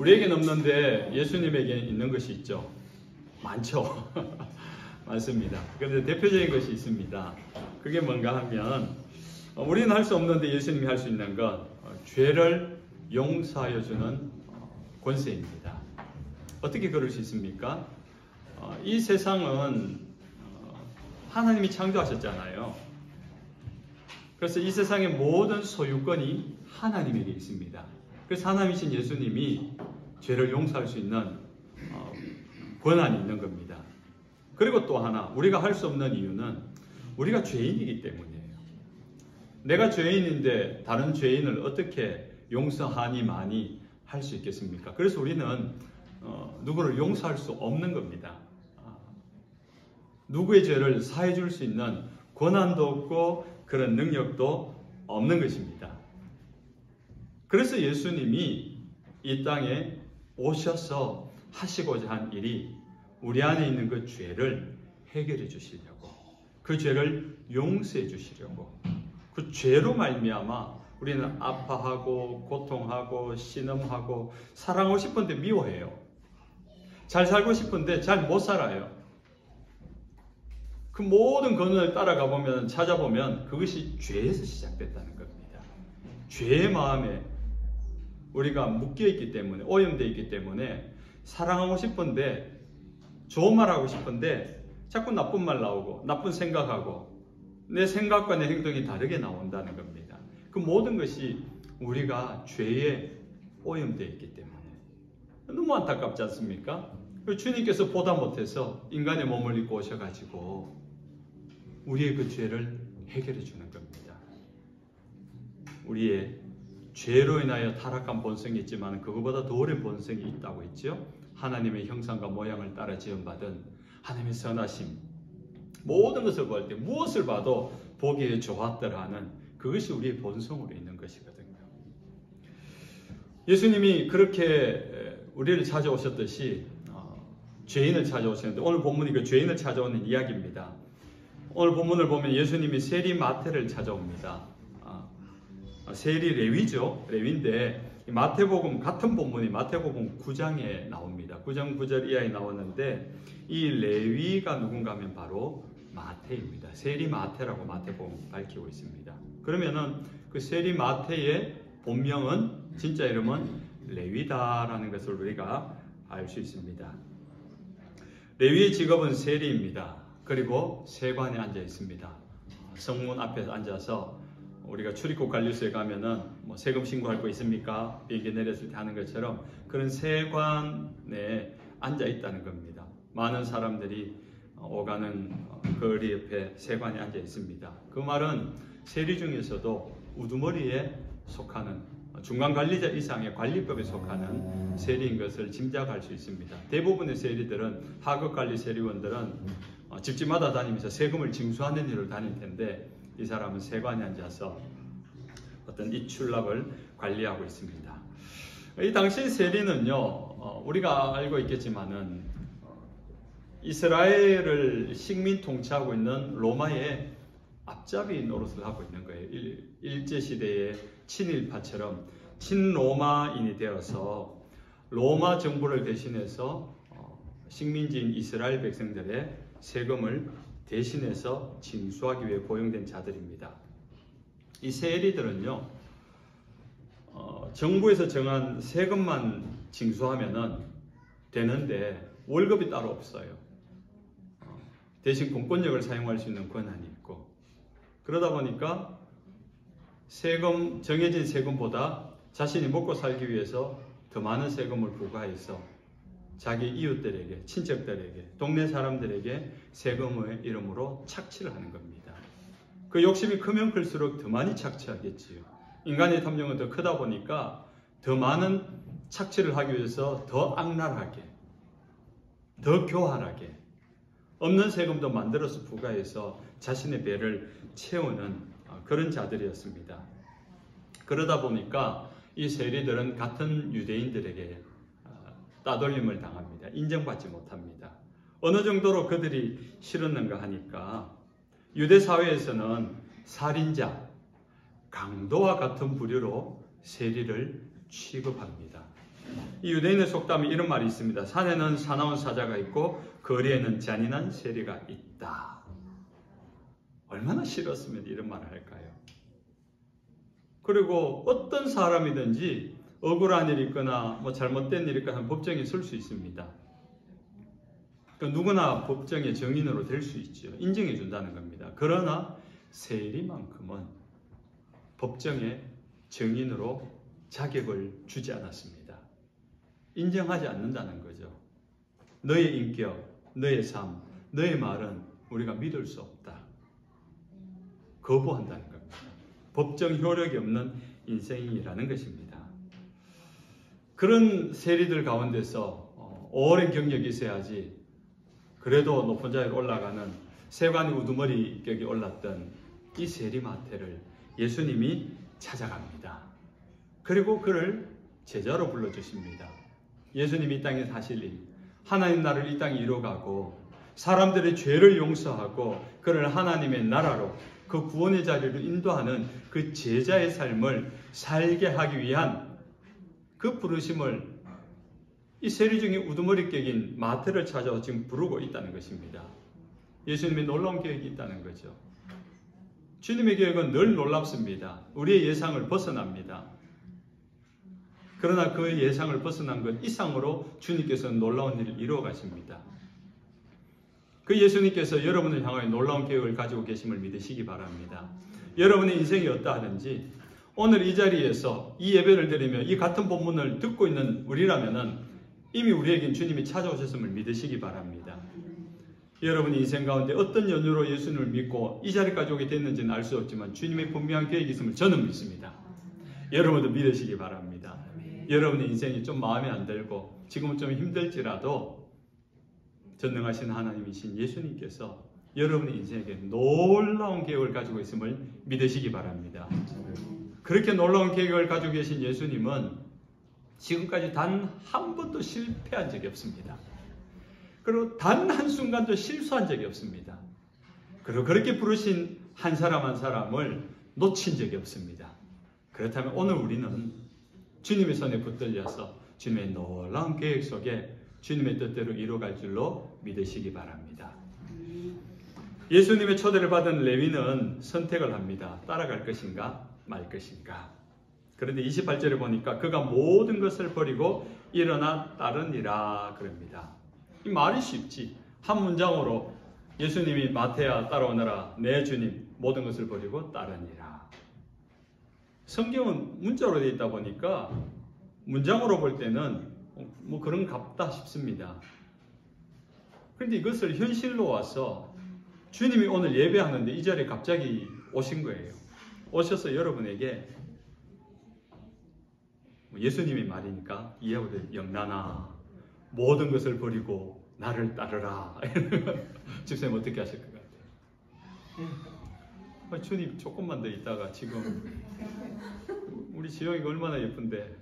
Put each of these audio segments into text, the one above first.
우리에게는 없는데 예수님에게 있는 것이 있죠. 많죠. 많습니다. 그런데 대표적인 것이 있습니다. 그게 뭔가 하면 우리는 할 수 없는데 예수님이 할 수 있는 건 죄를 용서하여 주는 권세입니다. 어떻게 그럴 수 있습니까? 이 세상은 하나님이 창조하셨잖아요. 그래서 이 세상의 모든 소유권이 하나님에게 있습니다. 그래서 하나님이신 예수님이 죄를 용서할 수 있는 권한이 있는 겁니다. 그리고 또 하나, 우리가 할 수 없는 이유는 우리가 죄인이기 때문이에요. 내가 죄인인데 다른 죄인을 어떻게 용서하니 많이 할 수 있겠습니까? 그래서 우리는 누구를 용서할 수 없는 겁니다. 누구의 죄를 사해 줄 수 있는 권한도 없고 그런 능력도 없는 것입니다. 그래서 예수님이 이 땅에 오셔서 하시고자 한 일이 우리 안에 있는 그 죄를 해결해 주시려고, 그 죄를 용서해 주시려고, 그 죄로 말미암아 우리는 아파하고 고통하고 신음하고 사랑하고 싶은데 미워해요. 잘 살고 싶은데 잘 못 살아요. 그 모든 근원을 따라가 보면, 찾아보면 그것이 죄에서 시작됐다는 겁니다. 죄의 마음에 우리가 묶여 있기 때문에, 오염되어 있기 때문에 사랑하고 싶은데, 좋은 말 하고 싶은데 자꾸 나쁜 말 나오고 나쁜 생각하고 내 생각과 내 행동이 다르게 나온다는 겁니다. 그 모든 것이 우리가 죄에 오염되어 있기 때문에. 너무 안타깝지 않습니까? 주님께서 보다 못해서 인간의 몸을 입고 오셔가지고 우리의 그 죄를 해결해 주는 겁니다. 우리의 죄로 인하여 타락한 본성이 있지만 그것보다 더 오랜 본성이 있다고 했죠. 하나님의 형상과 모양을 따라 지음받은 하나님의 선하심, 모든 것을 볼 때 무엇을 봐도 보기에 좋았더라 하는 그것이 우리의 본성으로 있는 것이거든요. 예수님이 그렇게 우리를 찾아오셨듯이 죄인을 찾아오셨는데, 오늘 본문이 그 죄인을 찾아오는 이야기입니다. 오늘 본문을 보면 예수님이 세리 마태를 찾아옵니다. 세리 레위죠. 레위인데 마태복음, 같은 본문이 마태복음 9장에 나옵니다. 9장 9절 이하에 나오는데 이 레위가 누군가 하면 바로 마태입니다. 세리 마태라고 마태복음 밝히고 있습니다. 그러면은 그 세리 마태의 본명은, 진짜 이름은 레위다라는 것을 우리가 알 수 있습니다. 레위의 직업은 세리입니다. 그리고 세관에 앉아 있습니다. 성문 앞에 앉아서 우리가 출입국 관리소에 가면은 뭐 세금 신고할 거 있습니까? 비행기 내렸을 때 하는 것처럼 그런 세관에 앉아 있다는 겁니다. 많은 사람들이 오가는 거리 옆에 세관에 앉아 있습니다. 그 말은 세리 중에서도 우두머리에 속하는 중간 관리자 이상의 관리급에 속하는 세리인 것을 짐작할 수 있습니다. 대부분의 세리들은 하급 관리 세리원들은 집집마다 다니면서 세금을 징수하는 일을 다닐 텐데 이 사람은 세관에 앉아서 어떤 입출납을 관리하고 있습니다. 이 당시 세리는요, 우리가 알고 있겠지만은 이스라엘을 식민 통치하고 있는 로마의 앞잡이 노릇을 하고 있는 거예요. 일제시대의 친일파처럼 친로마인이 되어서 로마 정부를 대신해서 식민지인 이스라엘 백성들의 세금을 대신해서 징수하기 위해 고용된 자들입니다. 이 세리들은요, 정부에서 정한 세금만 징수하면은 되는데 월급이 따로 없어요. 대신 공권력을 사용할 수 있는 권한이 있고, 그러다 보니까 정해진 세금보다 자신이 먹고 살기 위해서 더 많은 세금을 부과해서 자기 이웃들에게, 친척들에게, 동네 사람들에게 세금의 이름으로 착취를 하는 겁니다. 그 욕심이 크면 클수록 더 많이 착취하겠지요. 인간의 탐욕은 더 크다 보니까 더 많은 착취를 하기 위해서 더 악랄하게, 더 교활하게, 없는 세금도 만들어서 부과해서 자신의 배를 채우는 그런 자들이었습니다. 그러다 보니까 이 세리들은 같은 유대인들에게 따돌림을 당합니다. 인정받지 못합니다. 어느 정도로 그들이 싫었는가 하니까 유대 사회에서는 살인자, 강도와 같은 부류로 세리를 취급합니다. 이 유대인의 속담에 이런 말이 있습니다. 산에는 사나운 사자가 있고 거리에는 잔인한 세리가 있다. 얼마나 싫었으면 이런 말을 할까요? 그리고 어떤 사람이든지 억울한 일이 있거나 잘못된 일이 있거나 법정에 설 수 있습니다. 그러니까 누구나 법정의 증인으로 될 수 있죠. 인정해 준다는 겁니다. 그러나 세리만큼은 법정의 증인으로 자격을 주지 않았습니다. 인정하지 않는다는 거죠. 너의 인격, 너의 삶, 너의 말은 우리가 믿을 수 없다. 거부한다는 겁니다. 법정 효력이 없는 인생이라는 것입니다. 그런 세리들 가운데서 오랜 경력이 있어야지 그래도 높은 자리로 올라가는 세관이 우두머리격이 올랐던 이 세리마태를 예수님이 찾아갑니다. 그리고 그를 제자로 불러주십니다. 예수님이 이 땅에 하실 일, 하나님 나라를 이 땅에 이루어가고 사람들의 죄를 용서하고 그를 하나님의 나라로 그 구원의 자리를 인도하는 그 제자의 삶을 살게 하기 위한 그 부르심을 이 세리 중에 우두머리격인 마태를 찾아와 지금 부르고 있다는 것입니다. 예수님의 놀라운 계획이 있다는 거죠. 주님의 계획은 늘 놀랍습니다. 우리의 예상을 벗어납니다. 그러나 그 예상을 벗어난 것 이상으로 주님께서는 놀라운 일을 이루어 가십니다. 그 예수님께서 여러분을 향하여 놀라운 계획을 가지고 계심을 믿으시기 바랍니다. 여러분의 인생이 어떠하든지 오늘 이 자리에서 이 예배를 드리며 이 같은 본문을 듣고 있는 우리라면은 이미 우리에겐 주님이 찾아오셨음을 믿으시기 바랍니다. 여러분의 인생 가운데 어떤 연유로 예수님을 믿고 이 자리까지 오게 됐는지는 알 수 없지만 주님의 분명한 계획이 있음을 저는 믿습니다. 여러분도 믿으시기 바랍니다. 여러분의 인생이 좀 마음에 안 들고 지금은 좀 힘들지라도 전능하신 하나님이신 예수님께서 여러분의 인생에게 놀라운 계획을 가지고 있음을 믿으시기 바랍니다. 그렇게 놀라운 계획을 가지고 계신 예수님은 지금까지 단 한 번도 실패한 적이 없습니다. 그리고 단 한순간도 실수한 적이 없습니다. 그리고 그렇게 부르신 한 사람 한 사람을 놓친 적이 없습니다. 그렇다면 오늘 우리는 주님의 손에 붙들려서 주님의 놀라운 계획 속에 주님의 뜻대로 이루어갈 줄로 믿으시기 바랍니다. 예수님의 초대를 받은 레위는 선택을 합니다. 따라갈 것인가 말 것인가. 그런데 28절에 보니까 그가 모든 것을 버리고 일어나 따르니라 그럽니다. 이 말이 쉽지. 한 문장으로 예수님이 마태야 따라오너라 내 주님 모든 것을 버리고 따르니라. 성경은 문자로 되어 있다 보니까 문장으로 볼 때는 뭐 그런 갑다 싶습니다. 그런데 이것을 현실로 와서 주님이 오늘 예배하는데 이 자리에 갑자기 오신 거예요. 오셔서 여러분에게 예수님의 말이니까 이해하고 영란아 모든 것을 버리고 나를 따르라. 집사님 어떻게 하실 것 같아요? 주님 조금만 더 있다가 지금 우리 지영이가 얼마나 예쁜데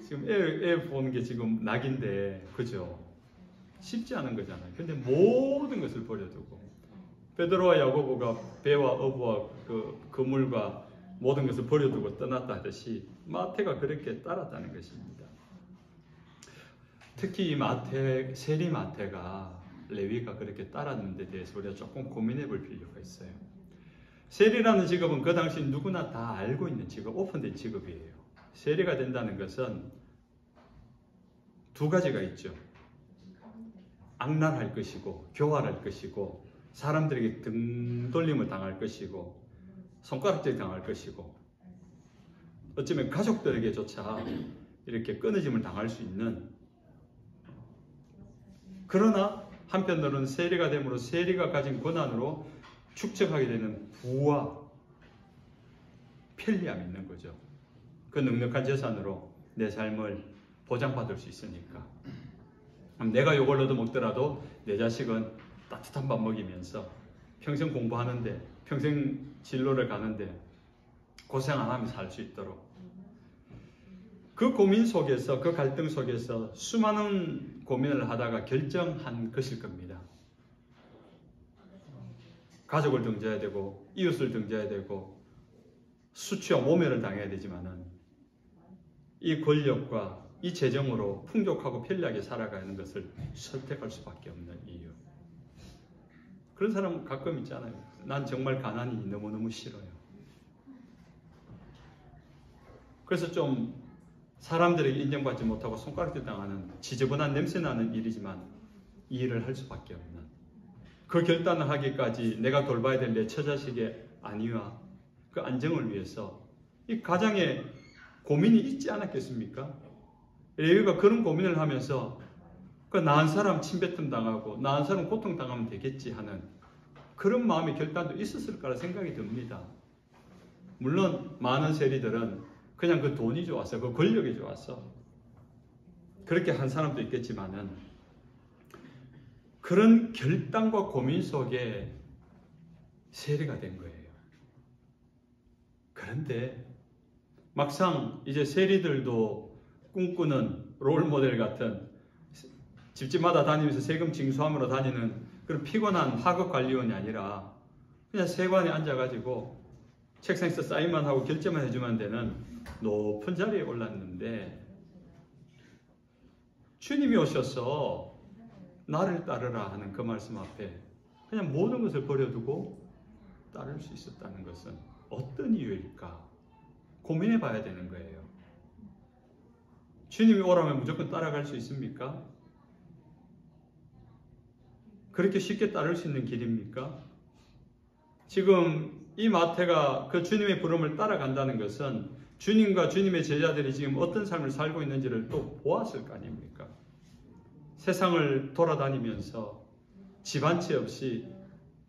지금 애 보는 게 지금 낙인데 그죠? 쉽지 않은 거잖아요. 근데 모든 것을 버려두고 베드로와 야고보가 배와 어부와 그 그물과 모든 것을 버려두고 떠났다 하듯이 마태가 그렇게 따랐다는 것입니다. 특히 이 마태, 세리 마태가 레위가 그렇게 따랐는 데 대해서 우리가 조금 고민해 볼 필요가 있어요. 세리라는 직업은 그 당시 누구나 다 알고 있는 직업, 오픈된 직업이에요. 세리가 된다는 것은 두 가지가 있죠. 악랄할 것이고 교활할 것이고 사람들에게 등돌림을 당할 것이고 손가락질 당할 것이고 어쩌면 가족들에게조차 이렇게 끊어짐을 당할 수 있는, 그러나 한편으로는 세리가 됨으로 세리가 가진 권한으로 축적하게 되는 부와 편리함이 있는 거죠. 그 넉넉한 재산으로 내 삶을 보장받을 수 있으니까. 내가 요걸 얻어먹더라도 내 자식은 따뜻한 밥 먹이면서 평생 공부하는데 평생 진로를 가는데 고생 안 하면서 살 수 있도록. 그 고민 속에서, 그 갈등 속에서 수많은 고민을 하다가 결정한 것일 겁니다. 가족을 등져야 되고 이웃을 등져야 되고 수치와 모멸을 당해야 되지만은 이 권력과 이 재정으로 풍족하고 편리하게 살아가는 것을 선택할 수밖에 없는 이유. 그런 사람 가끔 있잖아요. 난 정말 가난이 너무너무 싫어요. 그래서 좀 사람들에게 인정받지 못하고 손가락질 당하는 지저분한 냄새나는 일이지만 이 일을 할 수밖에 없는, 그 결단을 하기까지 내가 돌봐야 될 내 처자식의 안위와 그 안정을 위해서 이 가장에 고민이 있지 않았겠습니까? 레위가 그런 고민을 하면서 그 나은 사람 침뱉음 당하고 나은 사람 고통 당하면 되겠지 하는 그런 마음의 결단도 있었을 거라 생각이 듭니다. 물론 많은 세리들은 그냥 그 돈이 좋았어, 그 권력이 좋았어, 그렇게 한 사람도 있겠지만은 그런 결단과 고민 속에 세리가 된 거예요. 그런데 막상 이제 세리들도 꿈꾸는 롤모델 같은 집집마다 다니면서 세금 징수함으로 다니는 그런 피곤한 하급관리원이 아니라 그냥 세관에 앉아가지고 책상에서 사인만 하고 결제만 해주면 되는 높은 자리에 올랐는데, 주님이 오셔서 나를 따르라 하는 그 말씀 앞에 그냥 모든 것을 버려두고 따를 수 있었다는 것은 어떤 이유일까 고민해 봐야 되는 거예요. 주님이 오라면 무조건 따라갈 수 있습니까? 그렇게 쉽게 따를 수 있는 길입니까? 지금 이 마태가 그 주님의 부름을 따라간다는 것은 주님과 주님의 제자들이 지금 어떤 삶을 살고 있는지를 또 보았을 거 아닙니까? 세상을 돌아다니면서 집 한 채 없이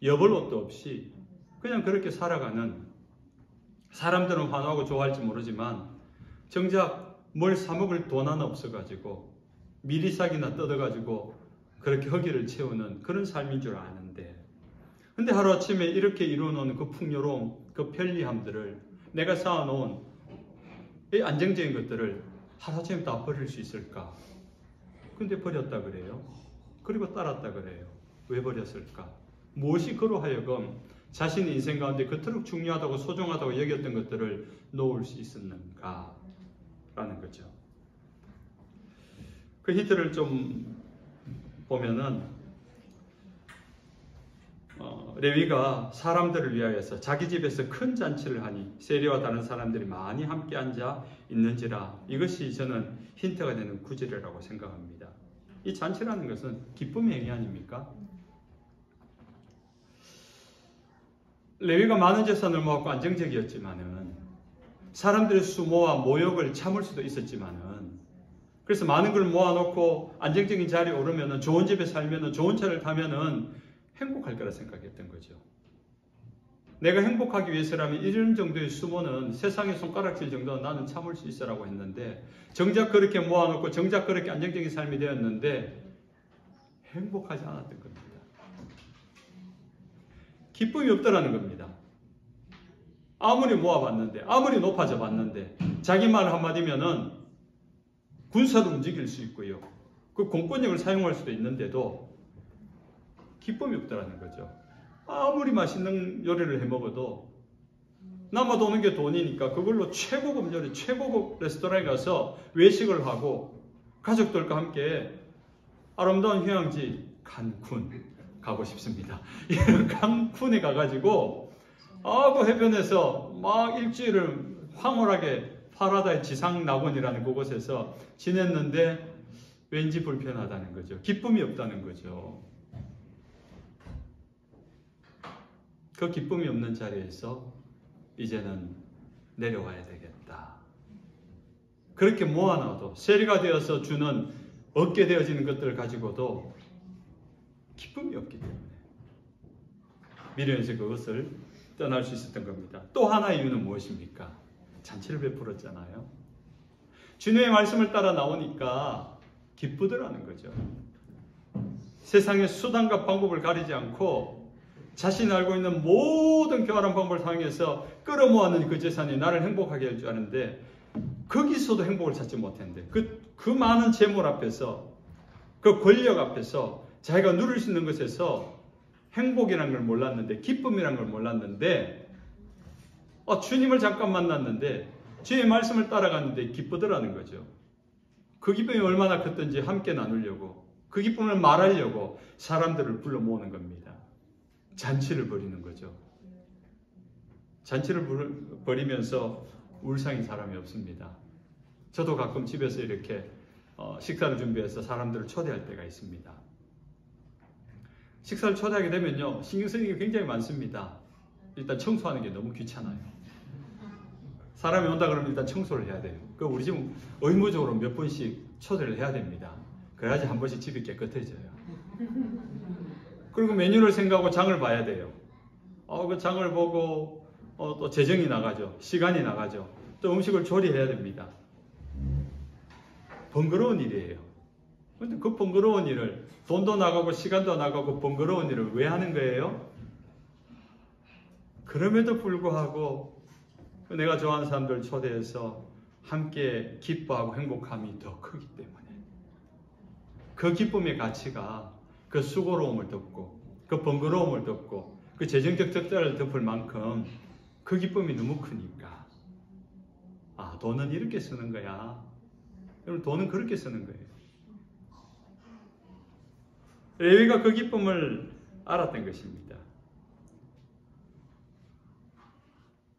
여벌 옷도 없이 그냥 그렇게 살아가는, 사람들은 환호하고 좋아할지 모르지만 정작 뭘 사 먹을 돈 하나 없어가지고 미리싹이나 뜯어가지고 그렇게 허기를 채우는 그런 삶인 줄 아는데, 근데 하루아침에 이렇게 이루어놓은 그 풍요로움, 그 편리함들을, 내가 쌓아놓은 이 안정적인 것들을 하루아침에 다 버릴 수 있을까? 근데 버렸다 그래요. 그리고 따랐다 그래요. 왜 버렸을까? 무엇이 그로 하여금 자신의 인생 가운데 그토록 중요하다고 소중하다고 여겼던 것들을 놓을 수 있었는가? 라는 거죠. 그 힌트를 좀 보면은 레위가 사람들을 위하여서 자기 집에서 큰 잔치를 하니 세리와 다른 사람들이 많이 함께 앉아 있는지라, 이것이 저는 힌트가 되는 구절이라고 생각합니다. 이 잔치라는 것은 기쁨의 행위 아닙니까? 레위가 많은 재산을 모았고 안정적이었지만은, 사람들의 수모와 모욕을 참을 수도 있었지만은, 그래서 많은 걸 모아놓고 안정적인 자리에 오르면은, 좋은 집에 살면은, 좋은 차를 타면은 행복할 거라 생각했던 거죠. 내가 행복하기 위해서라면 이런 정도의 수모는, 세상의 손가락질 정도는 나는 참을 수 있어라고 했는데, 정작 그렇게 모아놓고 정작 그렇게 안정적인 삶이 되었는데 행복하지 않았던 겁니다. 기쁨이 없더라는 겁니다. 아무리 모아봤는데, 아무리 높아져 봤는데, 자기 말 한마디면은 군사로 움직일 수 있고요, 그 공권력을 사용할 수도 있는데도 기쁨이 없더라는 거죠. 아무리 맛있는 요리를 해 먹어도 남아도 오는 게 돈이니까 그걸로 최고급 요리, 최고급 레스토랑에 가서 외식을 하고 가족들과 함께 아름다운 휴양지 칸쿤 가고 싶습니다. 칸쿤에 가가지고 그 해변에서 막 일주일을 황홀하게 파라다이 지상낙원이라는 그곳에서 지냈는데 왠지 불편하다는 거죠. 기쁨이 없다는 거죠. 그 기쁨이 없는 자리에서 이제는 내려와야 되겠다. 그렇게 모아놔도 세리가 되어서 주는, 얻게 되어지는 것들을 가지고도 기쁨이 없기 때문에 미련에서 그것을 떠날 수 있었던 겁니다. 또 하나의 이유는 무엇입니까? 잔치를 베풀었잖아요. 주님의 말씀을 따라 나오니까 기쁘더라는 거죠. 세상의 수단과 방법을 가리지 않고 자신이 알고 있는 모든 교활한 방법을 사용해서 끌어모아는 그 재산이 나를 행복하게 할 줄 아는데, 거기서도 행복을 찾지 못했는데, 그 많은 재물 앞에서, 그 권력 앞에서 자기가 누릴 수 있는 것에서 행복이라는 걸 몰랐는데, 기쁨이라는 걸 몰랐는데, 주님을 잠깐 만났는데, 주님의 말씀을 따라갔는데 기쁘더라는 거죠. 그 기쁨이 얼마나 컸던지 함께 나누려고, 그 기쁨을 말하려고 사람들을 불러 모으는 겁니다. 잔치를 벌이는 거죠. 잔치를 벌이면서 울상인 사람이 없습니다. 저도 가끔 집에서 이렇게 식사를 준비해서 사람들을 초대할 때가 있습니다. 식사를 초대하게 되면요, 신경 쓰는 게 굉장히 많습니다. 일단 청소하는 게 너무 귀찮아요. 사람이 온다 그러면 일단 청소를 해야 돼요. 그 우리 집은 의무적으로 몇 번씩 초대를 해야 됩니다. 그래야지 한 번씩 집이 깨끗해져요. 그리고 메뉴를 생각하고 장을 봐야 돼요. 그 장을 보고 또 재정이 나가죠. 시간이 나가죠. 또 음식을 조리해야 됩니다. 번거로운 일이에요. 그런데 그 번거로운 일을, 돈도 나가고 시간도 나가고 번거로운 일을 왜 하는 거예요? 그럼에도 불구하고 내가 좋아하는 사람들 초대해서 함께 기뻐하고 행복함이 더 크기 때문에, 그 기쁨의 가치가 그 수고로움을 덮고 그 번거로움을 덮고 그 재정적 적자를 덮을 만큼 그 기쁨이 너무 크니까, 돈은 이렇게 쓰는 거야. 여러분, 돈은 그렇게 쓰는 거예요. 레위가 그 기쁨을 알았던 것입니다.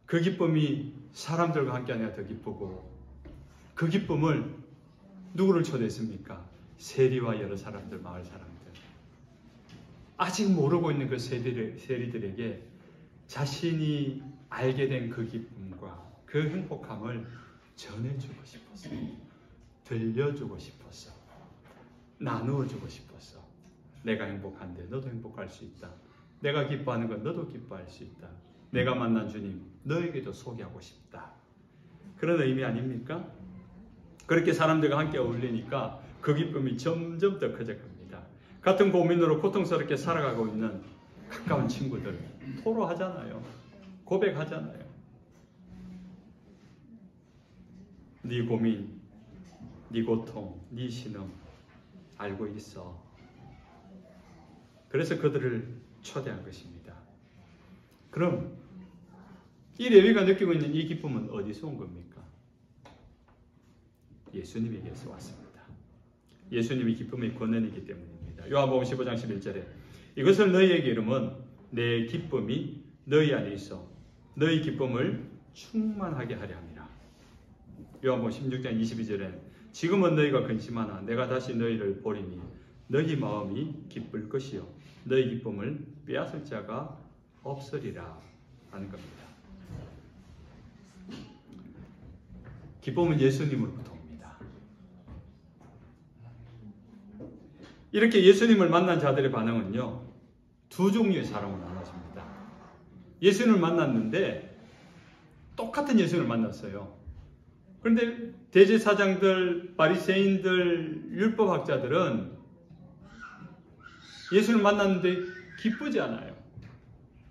그 기쁨이 사람들과 함께하니까 더 기쁘고, 그 기쁨을 누구를 초대했습니까? 세리와 여러 사람들, 마을 사람들. 아직 모르고 있는 그 세리들에게 자신이 알게 된 그 기쁨과 그 행복함을 전해주고 싶었어. 들려주고 싶었어. 나누어주고 싶었어. 내가 행복한데 너도 행복할 수 있다. 내가 기뻐하는 건 너도 기뻐할 수 있다. 내가 만난 주님, 너에게도 소개하고 싶다. 그런 의미 아닙니까? 그렇게 사람들과 함께 어울리니까 그 기쁨이 점점 더 커져갑니다. 같은 고민으로 고통스럽게 살아가고 있는 가까운 친구들, 토로하잖아요. 고백하잖아요. 네 고민, 네 고통, 네 신음 알고 있어. 그래서 그들을 초대한 것입니다. 그럼 이 레위가 느끼고 있는 이 기쁨은 어디서 온 겁니까? 예수님에게서 왔습니다. 예수님이 기쁨의 권원이기 때문입니다. 요한복음 15장 11절에 이것을 너희에게 이름은 내 기쁨이 너희 안에 있어 너희 기쁨을 충만하게 하려 함이라. 요한복음 16장 22절에 지금은 너희가 근심하나 내가 다시 너희를 보리니 너희 마음이 기쁠 것이요 너희 기쁨을 빼앗을 자가 없으리라 하는 겁니다. 기쁨은 예수님으로부터 옵니다. 이렇게 예수님을 만난 자들의 반응은요, 두 종류의 사람으로 나눠집니다. 예수님을 만났는데 똑같은 예수님을 만났어요. 그런데 대제사장들, 바리새인들, 율법학자들은 예수님을 만났는데 기쁘지 않아요.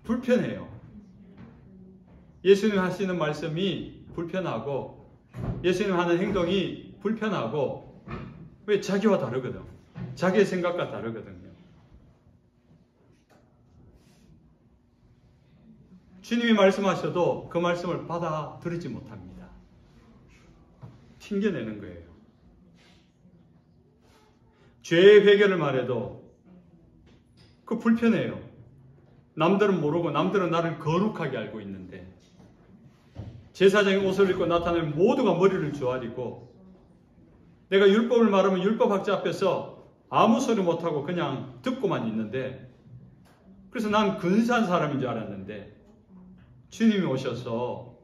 불편해요. 예수님 하시는 말씀이 불편하고 예수님 하는 행동이 불편하고, 왜? 자기와 다르거든. 자기의 생각과 다르거든요. 주님이 말씀하셔도 그 말씀을 받아들이지 못합니다. 튕겨내는 거예요. 죄의 회개를 말해도 그 불편해요. 남들은 모르고 남들은 나를 거룩하게 알고 있는데 제사장이 옷을 입고 나타나면 모두가 머리를 조아리고, 내가 율법을 말하면 율법학자 앞에서 아무 소리 못하고 그냥 듣고만 있는데, 그래서 난 근사한 사람인 줄 알았는데 주님이 오셔서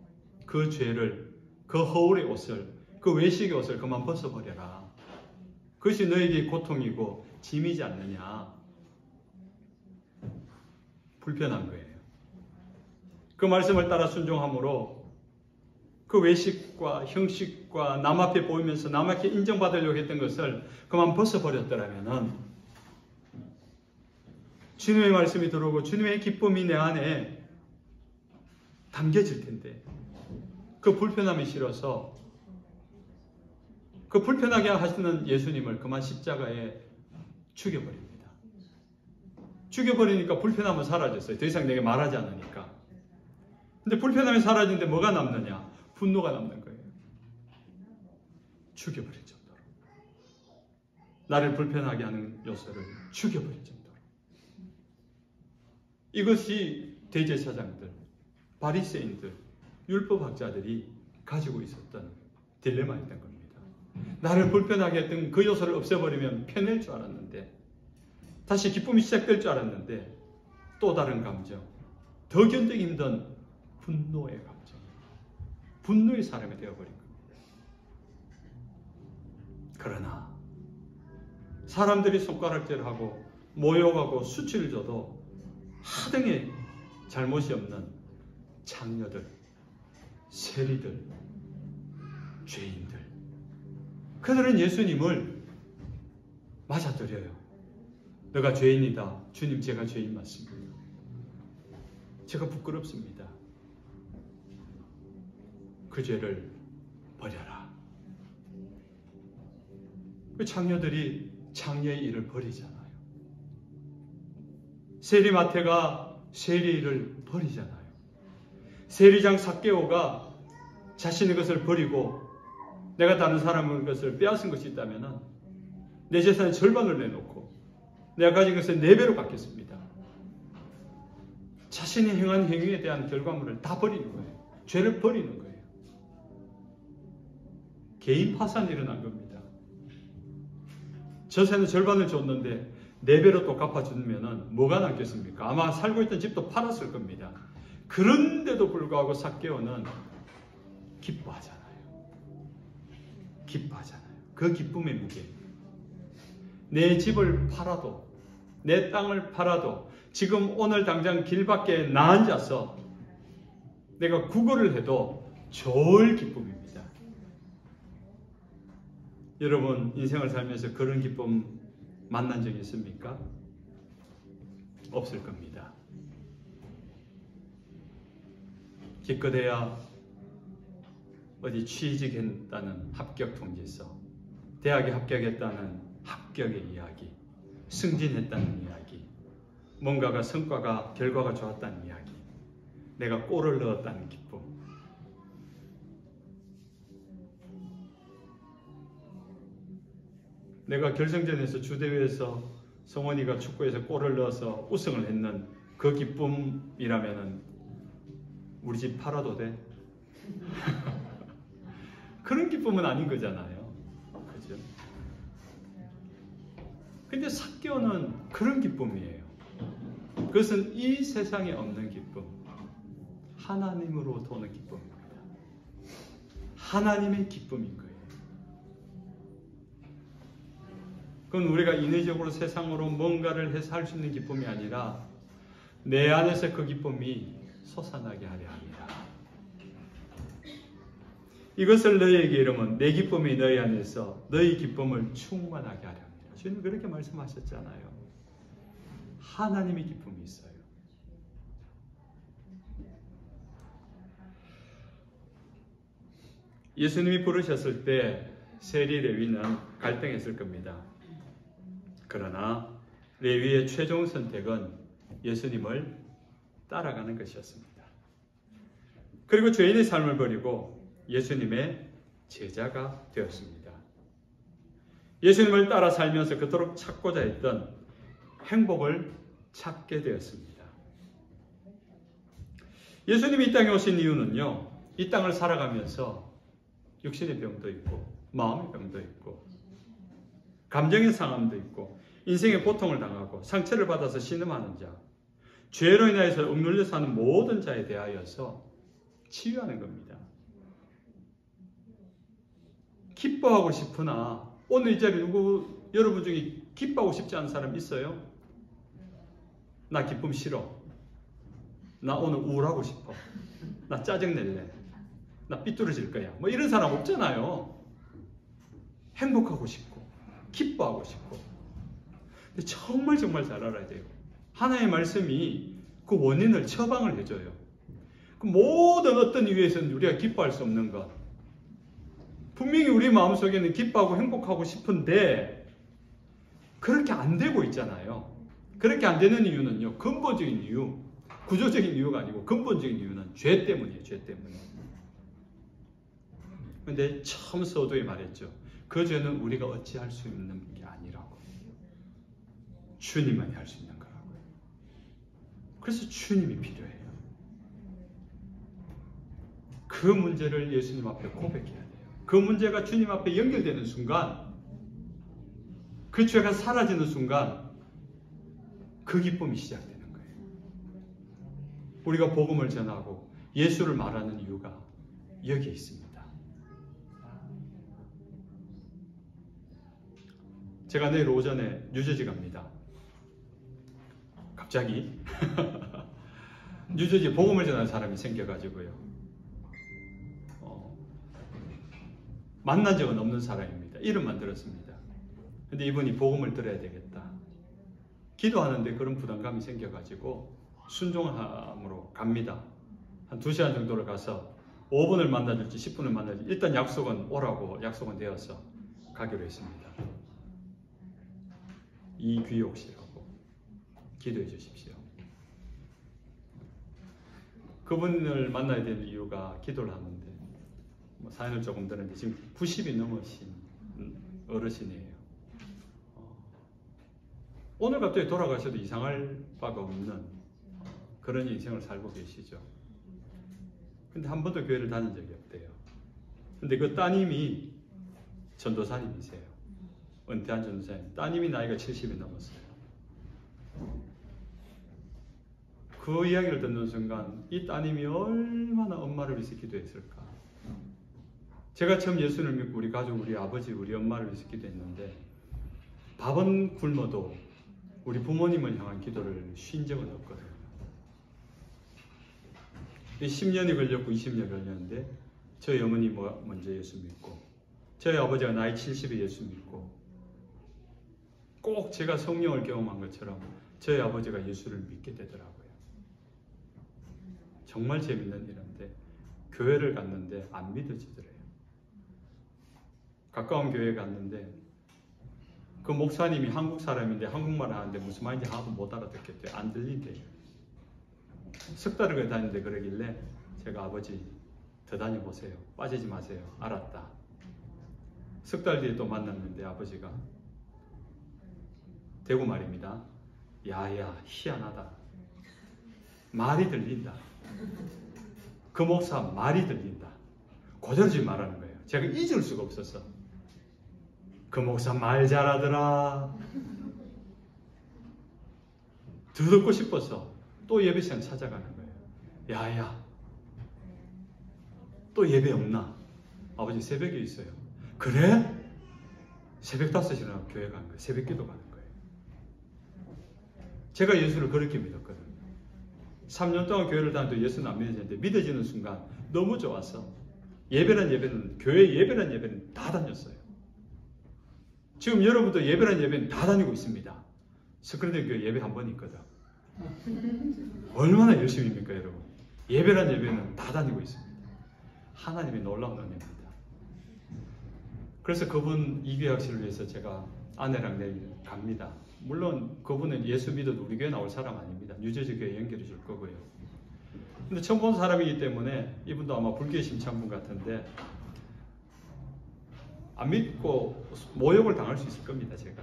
그 죄를, 그 허울의 옷을, 그 외식의 옷을 그만 벗어버려라. 그것이 너에게 고통이고 짐이지 않느냐. 불편한 거예요. 그 말씀을 따라 순종함으로 그 외식과 형식과 남 앞에 보이면서 남에게 인정받으려고 했던 것을 그만 벗어버렸더라면 주님의 말씀이 들어오고 주님의 기쁨이 내 안에 담겨질 텐데, 그 불편함이 싫어서 그 불편하게 하시는 예수님을 그만 십자가에 죽여버립니다. 죽여버리니까 불편함은 사라졌어요. 더 이상 내게 말하지 않으니까. 근데 불편함이 사라지는데 뭐가 남느냐? 분노가 남는 거예요. 죽여버릴 정도로. 나를 불편하게 하는 요소를 죽여버릴 정도로. 이것이 대제사장들, 바리새인들, 율법학자들이 가지고 있었던 딜레마였던 겁니다. 나를 불편하게 했던 그 요소를 없애버리면 편해질 줄 알았는데, 다시 기쁨이 시작될 줄 알았는데, 또 다른 감정, 더 견디기 힘든 분노의 감정, 분노의 사람이 되어버린 겁니다. 그러나 사람들이 손가락질하고 모욕하고 수치를 줘도 하등의 잘못이 없는 장녀들, 세리들, 죄인들, 그들은 예수님을 맞아들여요. 너가 죄인이다. 주님, 제가 죄인 맞습니다. 제가 부끄럽습니다. 그 죄를 버려라. 그 장녀들이 장녀의 일을 버리잖아요. 세리 마태가 세리 일을 버리잖아요. 세리장 삭개오가 자신의 것을 버리고 내가 다른 사람의 것을 빼앗은 것이 있다면 내 재산의 절반을 내놓고 내가 가진 것을 4배로 갚겠습니다. 자신이 행한 행위에 대한 결과물을 다 버리는 거예요. 죄를 버리는 거예요. 개인 파산이 일어난 겁니다. 저세는 절반을 줬는데 4배로 또 갚아주면 뭐가 남겠습니까? 아마 살고 있던 집도 팔았을 겁니다. 그런데도 불구하고 삭개오는 기뻐하잖아요. 기뻐하잖아요. 그 기쁨의 무게. 내 집을 팔아도, 내 땅을 팔아도, 지금 오늘 당장 길 밖에 나 앉아서 내가 구걸을 해도 좋을 기쁨입니다. 여러분 인생을 살면서 그런 기쁨 만난 적이 있습니까? 없을 겁니다. 기껏해야 어디 취직했다는 합격 통지서, 대학에 합격했다는 합격의 이야기, 승진했다는 이야기, 뭔가가 성과가 결과가 좋았다는 이야기, 내가 골을 넣었다는 기쁨. 내가 결승전에서 주대회에서 성원이가 축구에서 골을 넣어서 우승을 했는 그 기쁨이라면은 우리 집 팔아도 돼? 그런 기쁨은 아닌 거잖아요. 그죠? 근데 삭개오는 그런 기쁨이에요. 그것은 이 세상에 없는 기쁨. 하나님으로 도는 기쁨입니다. 하나님의 기쁨인 거예요. 그건 우리가 인위적으로 세상으로 뭔가를 해서 할 수 있는 기쁨이 아니라 내 안에서 그 기쁨이 솟아나게 하려 합니다. 이것을 너희에게 이르면 내 기쁨이 너희 안에서 너희 기쁨을 충만하게 하려 합니다. 주님 그렇게 말씀하셨잖아요. 하나님의 기쁨이 있어요. 예수님이 부르셨을 때 세리 레위는 갈등했을 겁니다. 그러나 레위의 최종 선택은 예수님을 따라가는 것이었습니다. 그리고 죄인의 삶을 버리고 예수님의 제자가 되었습니다. 예수님을 따라 살면서 그토록 찾고자 했던 행복을 찾게 되었습니다. 예수님이 이 땅에 오신 이유는요, 이 땅을 살아가면서 육신의 병도 있고 마음의 병도 있고 감정의 상함도 있고 인생의 고통을 당하고 상처를 받아서 신음하는 자, 죄로 인하여서 억눌려 사는 모든 자에 대하여서 치유하는 겁니다. 기뻐하고 싶으나 오늘 이 자리에 여러분 중에 기뻐하고 싶지 않은 사람 있어요? 나 기쁨 싫어. 나 오늘 우울하고 싶어. 나 짜증낼래. 나 삐뚤어질 거야. 뭐 이런 사람 없잖아요. 행복하고 싶고 기뻐하고 싶고. 근데 정말 잘 알아야 돼요. 하나님의 말씀이 그 원인을 처방을 해줘요. 그 모든 어떤 이유에서는 우리가 기뻐할 수 없는 것. 분명히 우리 마음속에는 기뻐하고 행복하고 싶은데 그렇게 안 되고 있잖아요. 그렇게 안 되는 이유는요. 근본적인 이유. 구조적인 이유가 아니고 근본적인 이유는 죄 때문이에요. 죄 때문에. 근데 처음 서두에 말했죠. 그 죄는 우리가 어찌할 수 있는 게 아니라고. 주님만이 할 수 있는 거라고요. 그래서 주님이 필요해요. 그 문제를 예수님 앞에 고백해야 돼요. 그 문제가 주님 앞에 연결되는 순간, 그 죄가 사라지는 순간 그 기쁨이 시작되는 거예요. 우리가 복음을 전하고 예수를 말하는 이유가 여기에 있습니다. 제가 내일 오전에 뉴저지 갑니다. 갑자기 뉴저지 복음을 전하는 사람이 생겨가지고요. 만난 적은 없는 사람입니다. 이름만 들었습니다. 근데 이분이 복음을 들어야 되겠다. 기도하는데 그런 부담감이 생겨가지고 순종함으로 갑니다. 한 2시간 정도를 가서 5분을 만나줄지 10분을 만나줄지 일단 약속은 오라고 약속은 되어서 가기로 했습니다. 이귀옥 씨라고 기도해 주십시오. 그분을 만나야 될 이유가 기도를 하는데 사연을 조금 들었는데 지금 90이 넘으신 어르신이에요. 오늘 갑자기 돌아가셔도 이상할 바가 없는 그런 인생을 살고 계시죠. 근데 한 번도 교회를 다닌 적이 없대요. 근데 그 따님이 전도사님이세요. 은퇴한 전도사님. 따님이 나이가 70이 넘었어요. 그 이야기를 듣는 순간 이 따님이 얼마나 엄마를 위해서 기도했을까. 제가 처음 예수를 믿고 우리 가족, 우리 아버지, 우리 엄마를 위해서 기도했는데 밥은 굶어도 우리 부모님을 향한 기도를 쉰 적은 없거든요. 10년이 걸렸고 20년이 걸렸는데 저희 어머니 먼저 예수 믿고 저희 아버지가 나이 70에 예수 믿고 꼭 제가 성령을 경험한 것처럼 저희 아버지가 예수를 믿게 되더라고요. 정말 재밌는 일인데 교회를 갔는데 안 믿어지더래요. 가까운 교회에 갔는데 그 목사님이 한국 사람인데 한국말 하는데 무슨 말인지 하나도 못 알아듣겠대요. 안 들린대요. 석 달을 다니는데 그러길래 제가 아버지 더 다녀보세요. 빠지지 마세요. 알았다. 석 달 뒤에 또 만났는데 아버지가 대구 말입니다. 야야 희한하다. 말이 들린다. 그 목사 말이 들린다. 그대로 지금 말하는 거예요. 제가 잊을 수가 없었어. 그 목사 말 잘하더라. 더 듣고 싶어서 또 예배 시간 찾아가는 거예요. 야야 또 예배 없나? 아버지 새벽에 있어요. 그래? 새벽 5시에 일어나서 교회 가는 거예요. 새벽 기도 가는 거예요. 제가 예수를 그렇게 믿었거든요. 3년 동안 교회를 다니도 예수는 안 믿어지는데 믿어지는 순간 너무 좋아서 예배란 예배는 교회 예배란 예배는 다 다녔어요. 지금 여러분도 예배란 예배는 다 다니고 있습니다. 스크린대 교회 예배 한 번 있거든. 얼마나 열심입니까 여러분. 예배란 예배는 다 다니고 있습니다. 하나님의 놀라운 은혜입니다. 그래서 그분 이규학 씨를 위해서 제가 아내랑 내일 갑니다. 물론 그분은 예수 믿어도 우리 교회 나올 사람 아닙니다. 뉴저지 교회 연결해 줄 거고요. 근데 처음 본 사람이기 때문에 이분도 아마 불교에 심취한 분 같은데 안 믿고 모욕을 당할 수 있을 겁니다. 제가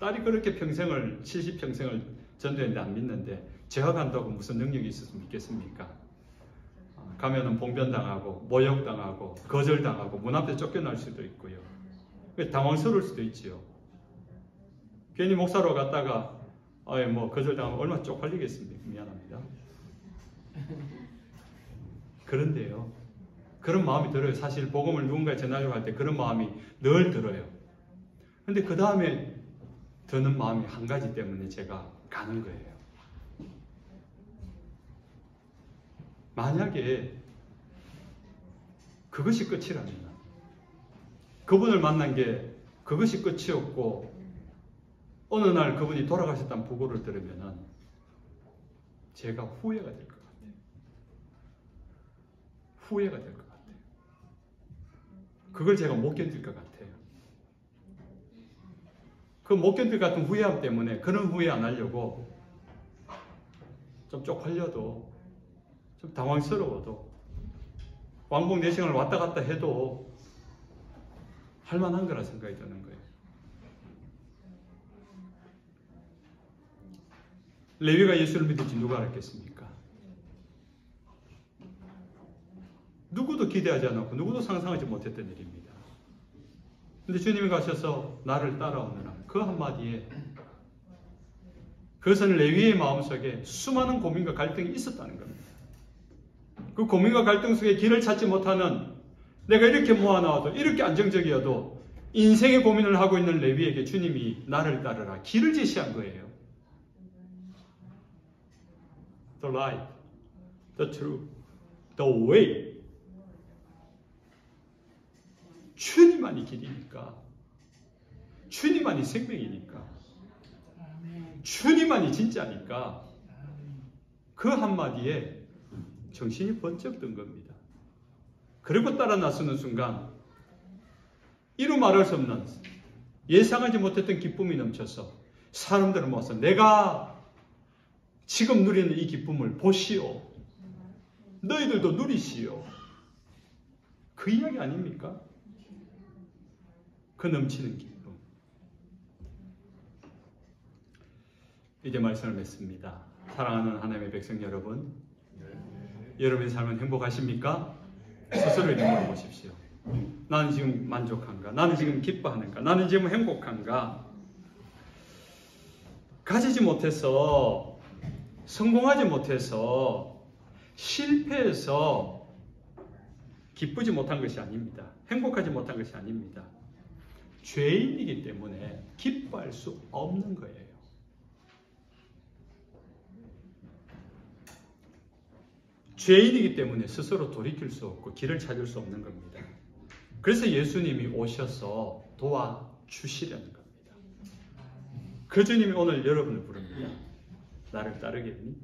딸이 그렇게 평생을 70평생을 전도했는데 안 믿는데 제가 간다고 무슨 능력이 있어서 믿겠습니까? 가면은 봉변당하고 모욕당하고 거절당하고 문 앞에 쫓겨날 수도 있고요. 당황스러울 수도 있지요. 괜히 목사로 갔다가 뭐 거절당하면 얼마나 쪽팔리겠습니까? 미안합니다. 그런데요. 그런 마음이 들어요. 사실 복음을 누군가에 전하려고 할 때 그런 마음이 늘 들어요. 근데 그 다음에 드는 마음이 한 가지 때문에 제가 가는 거예요. 만약에 그것이 끝이라면 그분을 만난 게 그것이 끝이었고 어느 날 그분이 돌아가셨다는 보고를 들으면 제가 후회가 될 것 같아요. 후회가 될 것 같아요. 그걸 제가 못 견딜 것 같아요. 그 못 견딜 것 같은 후회함 때문에 그런 후회 안 하려고 좀 쪽팔려도 좀 당황스러워도 왕복 4시간을 왔다 갔다 해도 할 만한 거라 생각이 드는 거예요. 레위가 예수를 믿을지 누가 알았겠습니까? 누구도 기대하지 않았고 누구도 상상하지 못했던 일입니다. 근데 주님이 가셔서 나를 따라오느라 그 한마디에 그것은 레위의 마음속에 수많은 고민과 갈등이 있었다는 겁니다. 그 고민과 갈등 속에 길을 찾지 못하는, 내가 이렇게 모아놔도 이렇게 안정적이어도 인생의 고민을 하고 있는 레위에게 주님이 나를 따르라 길을 제시한 거예요. The light, the truth, the way. 주님만이 길이니까, 주님만이 생명이니까, 주님만이 진짜니까 그 한마디에 정신이 번쩍 든 겁니다. 그리고 따라 나서는 순간 이루 말할 수 없는 예상하지 못했던 기쁨이 넘쳐서 사람들을 모아서 내가 지금 누리는 이 기쁨을 보시오. 너희들도 누리시오. 그 이야기 아닙니까? 그 넘치는 기쁨. 이제 말씀을 맺습니다. 사랑하는 하나님의 백성 여러분, 여러분의 삶은 행복하십니까? 스스로에게 물어보십시오. 나는 지금 만족한가? 나는 지금 기뻐하는가? 나는 지금 행복한가? 가지지 못해서, 성공하지 못해서, 실패해서 기쁘지 못한 것이 아닙니다. 행복하지 못한 것이 아닙니다. 죄인이기 때문에 기뻐할 수 없는 거예요. 죄인이기 때문에 스스로 돌이킬 수 없고 길을 찾을 수 없는 겁니다. 그래서 예수님이 오셔서 도와주시려는 겁니다. 그 주님이 오늘 여러분을 부릅니다. 나를 따르겠니?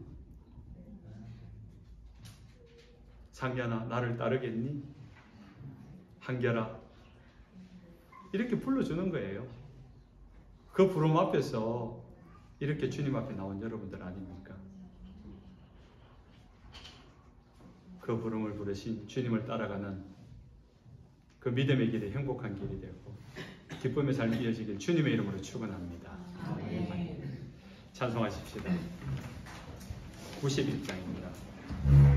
상견아, 나를 따르겠니? 한결아, 이렇게 불러주는 거예요. 그 부름 앞에서 이렇게 주님 앞에 나온 여러분들 아닙니까? 그 부름을 부르신 주님을 따라가는 그 믿음의 길이 행복한 길이 되고 기쁨의 삶이 이어지길 주님의 이름으로 축원합니다. 찬송하십시다. 91장입니다.